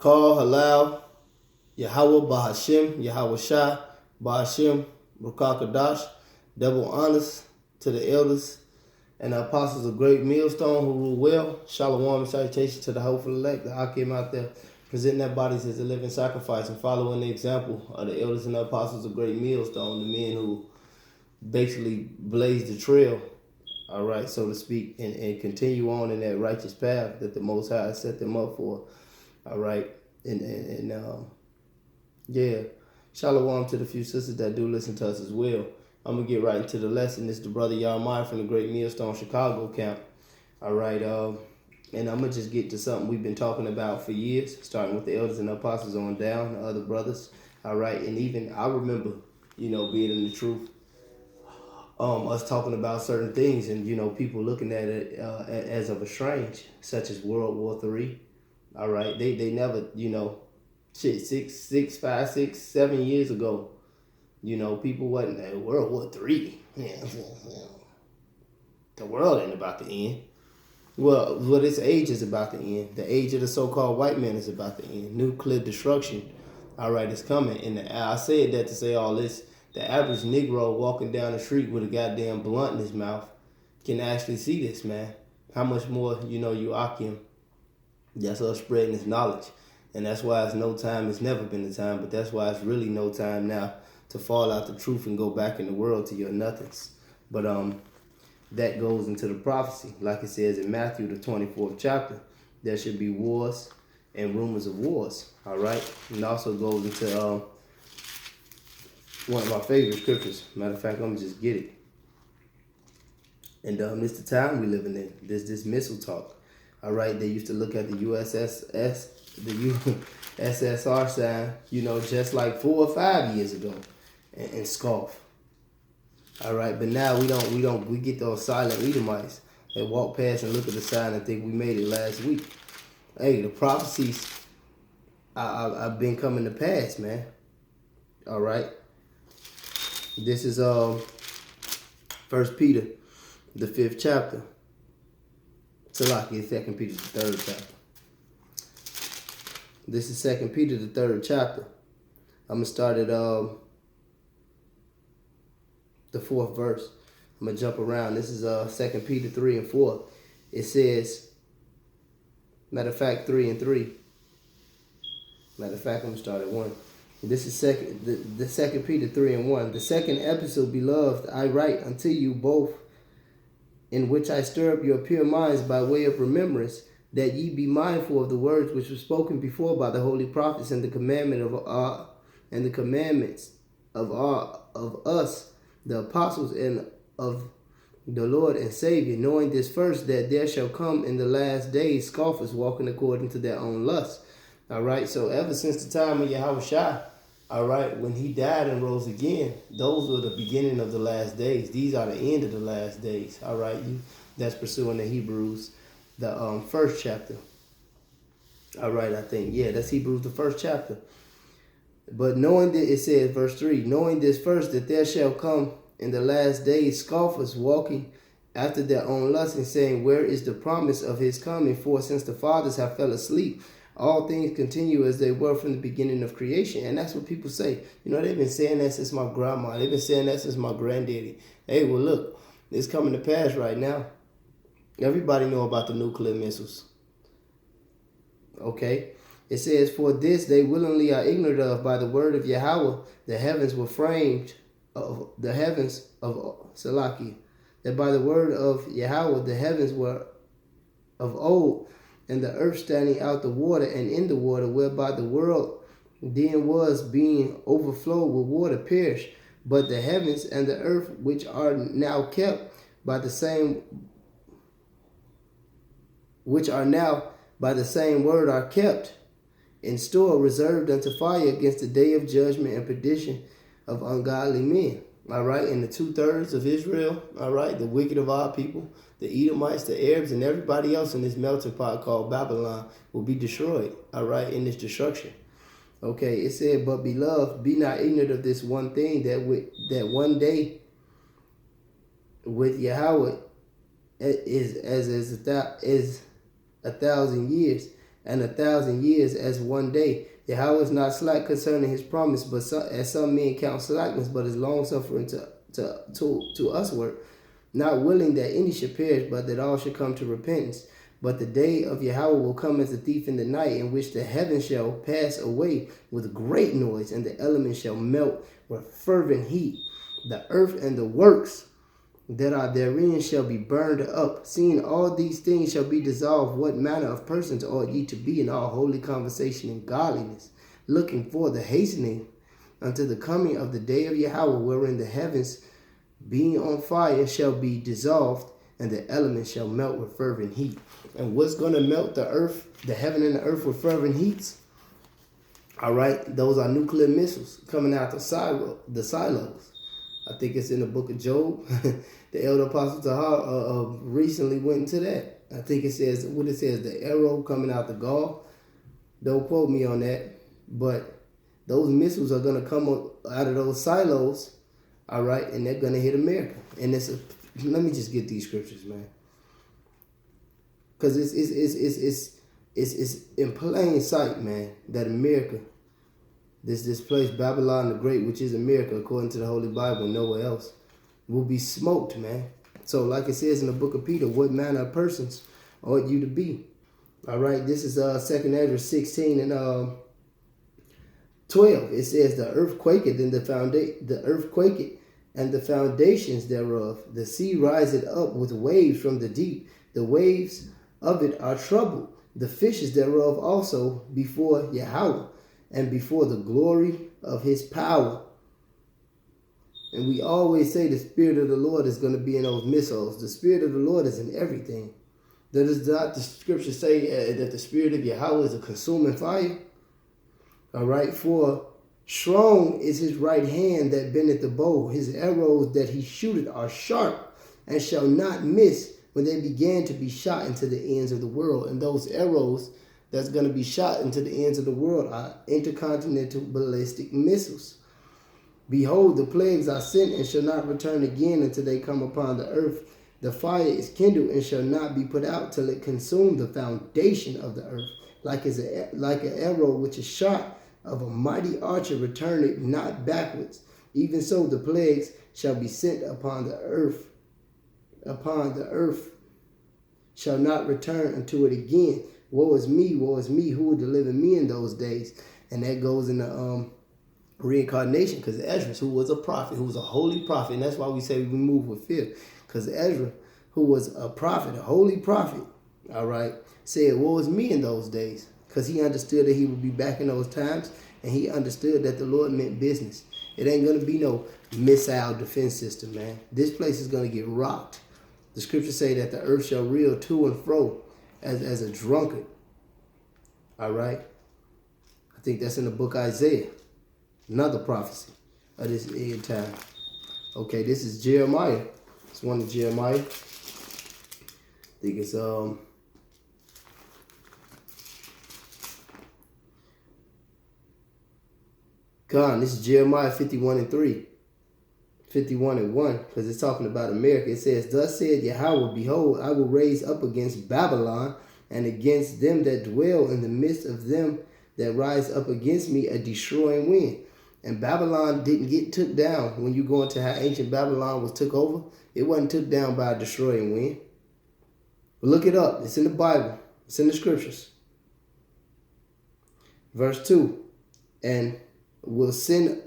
Call, halal, Yahweh, Bahashem, Yahweh Shai, Bahashem, Rukakadash, double honors to the elders and the apostles of Great Millstone who rule well. Shalom and salutation to the hopeful elect, the I.c.b.m out there, presenting their bodies as a living sacrifice and following the example of the elders and the apostles of Great Millstone, the men who basically blazed the trail, all right, so to speak, and continue on in that righteous path that the Most High set them up for, all right, and yeah, shalom to the few sisters that do listen to us as well. I'm going to get right into the lesson. This is the brother Yarmai from the Great Millstone Chicago camp. All right, and I'm going to just get to something we've been talking about for years, starting with the elders and the apostles on down, the other brothers. All right, and even I remember, being in the truth, us talking about certain things and, people looking at it as of a strange, such as World War III. All right, they never, 5, 6, 7 years ago, people wasn't at World War III. Yeah. The world ain't about to end. Well, this age is about to end. The age of the so-called white man is about to end. Nuclear destruction, all right, is coming. And I said that to say all this. The average Negro walking down the street with a goddamn blunt in his mouth can actually see this, man. How much more, you I.c.b.m. That's us spreading this knowledge. And that's why it's no time. It's never been the time, but that's why it's really no time now to fall out the truth and go back in the world to your nothings. But that goes into the prophecy. Like it says in Matthew, the 24th chapter, there should be wars and rumors of wars, all right? And also goes into one of my favorite scriptures. Matter of fact, I'm going to just get it. And it's the time we living in. This missile talk. All right, they used to look at the USSR sign, just like 4 or 5 years ago and scoff. All right, but now we get those silent Edomites that walk past and look at the sign and think we made it last week. Hey, the prophecies I've been coming to pass, man. All right. This is 1 Peter, the 5th chapter. Salaki, 2 Peter, the 3rd chapter. This is 2 Peter, the 3rd chapter. I'm going to start at the 4th verse. I'm going to jump around. This is 2 Peter 3 and 4. It says, matter of fact, 3 and 3. Matter of fact, I'm going to start at 1. This is the 2 Peter 3 and 1. The second epistle, beloved, I write unto you both, in which I stir up your pure minds by way of remembrance, that ye be mindful of the words which were spoken before by the holy prophets and the commandments of us, the apostles, and of the Lord and Savior, knowing this first, that there shall come in the last days scoffers walking according to their own lusts. All right, so ever since the time of Yahweh Shai, all right, when he died and rose again, those were the beginning of the last days. These are the end of the last days. All right, that's pursuing the Hebrews, the 1st chapter. All right, I think, yeah, that's Hebrews, the 1st chapter. But knowing that, it says, verse 3, knowing this first, that there shall come in the last days scoffers walking after their own lust, and saying, where is the promise of his coming? For since the fathers have fell asleep, all things continue as they were from the beginning of creation. And that's what people say. They've been saying that since my grandma. They've been saying that since my granddaddy. Hey, well, look, it's coming to pass right now. Everybody know about the nuclear missiles. Okay? It says, for this they willingly are ignorant of by the word of Yahweh. The heavens were framed, the heavens of Salaki. That by the word of Yahweh the heavens were of old, and the earth standing out the water and in the water, whereby the world then was being overflowed with water perished. But the heavens and the earth, which are now kept by the same, which are now by the same word, are kept in store, reserved unto fire against the day of judgment and perdition of ungodly men. All right, and the 2/3 of Israel, all right, the wicked of our people, the Edomites, the Arabs, and everybody else in this melting pot called Babylon will be destroyed, all right, in this destruction. Okay, it said, but beloved, be not ignorant of this one thing, that one day with Yahweh is 1,000 years, and 1,000 years as one day. Yahweh is not slack concerning his promise, but as some men count slackness, but is long suffering to usward, not willing that any should perish, but that all should come to repentance. But the day of Yahweh will come as a thief in the night, in which the heavens shall pass away with great noise, and the elements shall melt with fervent heat. The earth and the works that are therein shall be burned up. Seeing all these things shall be dissolved, what manner of persons ought ye to be in all holy conversation and godliness, looking for the hastening unto the coming of the day of Yahweh, wherein the heavens being on fire shall be dissolved, and the elements shall melt with fervent heat. And what's going to melt the earth, the heaven and the earth with fervent heats? All right, those are nuclear missiles coming out the silos. I think it's in the book of Job. The elder apostle Tahar recently went into that. I think it says, the arrow coming out the gall. Don't quote me on that. But those missiles are going to come out of those silos, all right, and they're going to hit America. And let me just get these scriptures, man. Because it's in plain sight, man, that America, this place, Babylon the Great, which is America, according to the Holy Bible, and nowhere else, will be smoked, man. So like it says in the book of Peter, what manner of persons ought you to be? All right, this is 2 Ezra 16 and 12. It says, the earth quaketh and the foundations thereof. The sea riseth up with waves from the deep. The waves of it are troubled. The fishes thereof also before Yahweh, and before the glory of his power. And we always say the Spirit of the Lord is going to be in those missiles. The Spirit of the Lord is in everything. Does not the scripture say that the Spirit of Yahweh is a consuming fire? All right, for strong is his right hand that bendeth the bow. His arrows that he shooteth are sharp, and shall not miss when they began to be shot into the ends of the world. And those arrows that's going to be shot into the ends of the world are intercontinental ballistic missiles. Behold, the plagues are sent and shall not return again until they come upon the earth. The fire is kindled and shall not be put out till it consume the foundation of the earth. Like an arrow which is shot of a mighty archer, returneth not backwards. Even so the plagues shall be sent upon the earth. Upon the earth shall not return unto it again. Woe is me, who will deliver me in those days? And that goes in the reincarnation, because Ezra, who was a prophet, who was a holy prophet, and that's why we say we move with fear, because Ezra, who was a prophet, a holy prophet, all right, said, woe is me in those days, because he understood that he would be back in those times, and he understood that the Lord meant business. It ain't going to be no missile defense system, man. This place is going to get rocked. The scriptures say that the earth shall reel to and fro as a drunkard. All right? I think that's in the book Isaiah. Another prophecy of this end time. Okay, this is Jeremiah. It's one of Jeremiah. I think it's this is Jeremiah 51 and 3. 51 and 1, because it's talking about America. It says, thus said Yahweh, behold, I will raise up against Babylon and against them that dwell in the midst of them that rise up against me a destroying wind. And Babylon didn't get took down. When you go into how ancient Babylon was took over, it wasn't took down by a destroying wind. But look it up. It's in the Bible. It's in the scriptures. Verse 2, and will send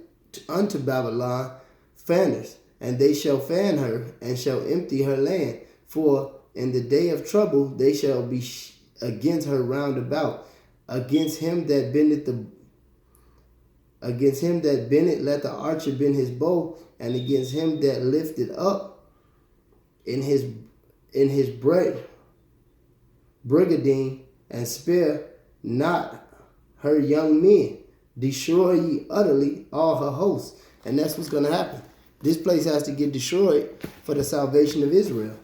unto Babylon fanners, and they shall fan her, and shall empty her land. For in the day of trouble they shall be against her round about. Against him that bendeth let the archer bend his bow, and against him that lifted up in his brigadine, and spare not her young men. Destroy ye utterly all her hosts. And that's what's going to happen. This place has to get destroyed for the salvation of Israel.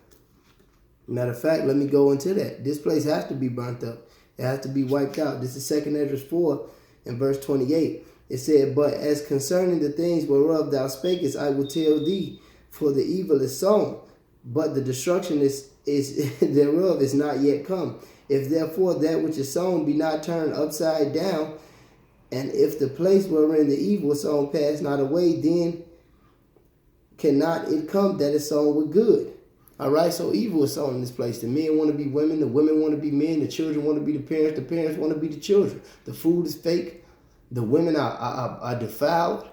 Matter of fact, let me go into that. This place has to be burnt up. It has to be wiped out. This is 2 Ezra 4 and verse 28. It said, but as concerning the things whereof thou spakest, I will tell thee, for the evil is sown, but the destruction is thereof is not yet come. If therefore that which is sown be not turned upside down, and if the place wherein the evil is sown pass not away, then cannot it come that is sown with good. All right, so evil is sown in this place. The men want to be women, the women want to be men, the children want to be the parents want to be the children. The food is fake, the women are defiled.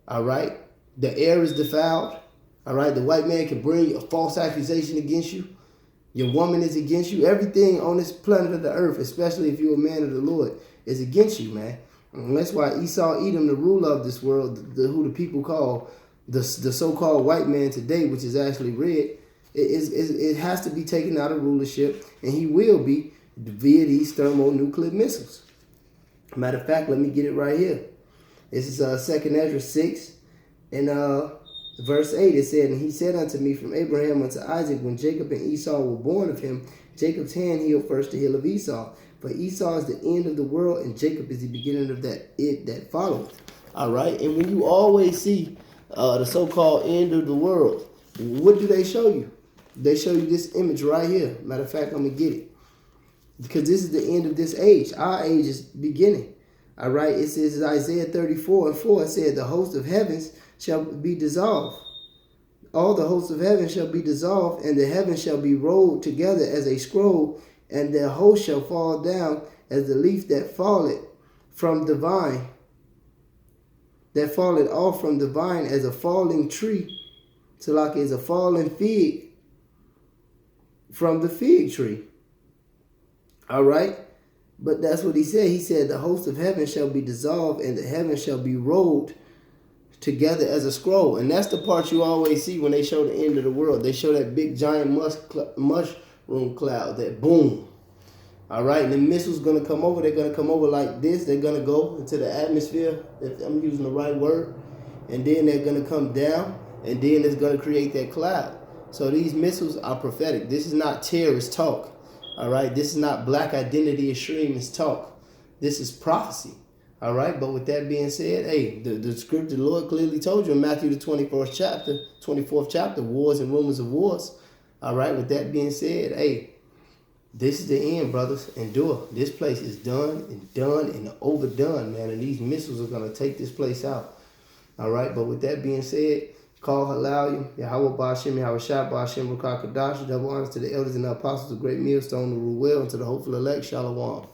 All right, the air is defiled. All right, the white man can bring a false accusation against you. Your woman is against you. Everything on this planet of the earth, especially if you're a man of the Lord, is against you, man. And that's why I.c.b.m, the ruler of this world, who the people call the so-called white man today, which is actually red, it has to be taken out of rulership, and he will be via these thermonuclear missiles. Matter of fact, let me get it right here. This is 2nd Ezra 6 and verse 8. It said, and he said unto me, from Abraham unto Isaac, when Jacob and Esau were born of him, Jacob's hand healed first the heel of Esau. For Esau is the end of the world, and Jacob is the beginning of that followeth. All right, and when you always see the so-called end of the world, what do they show you? They show you this image right here. Matter of fact, I'm going to get it. Because this is the end of this age. Our age is beginning. All right. It says Isaiah 34:4. It said, the host of heavens shall be dissolved. All the hosts of heaven shall be dissolved, and the heavens shall be rolled together as a scroll, and their host shall fall down as the leaf that falleth from the vine, that falleth off from the vine as a falling tree, so like as a falling fig from the fig tree. All right. But that's what he said. He said the host of heaven shall be dissolved, and the heavens shall be rolled together as a scroll. And that's the part you always see when they show the end of the world. They show that big giant mushroom cloud, that boom. All right, and the missiles going to come over. They're going to come over like this. They're going to go into the atmosphere, if I'm using the right word. And then they're going to come down, and then it's going to create that cloud. So these missiles are prophetic. This is not terrorist talk. All right, this is not black identity extremist talk. This is prophecy. All right, but with that being said, hey, the scripture, the Lord clearly told you in Matthew the 24th chapter, wars and rumors of wars. All right, with that being said, hey, this is the end, brothers. Endure. This place is done and overdone, man. And these missiles are going to take this place out. All right, but with that being said, call Halal, Yahweh Ba'ashem, Yahweh Shah Ba'ashem, Rukah Kadash, double honors to the elders and the apostles, a great millstone to rule well, and to the hopeful elect, Shalom.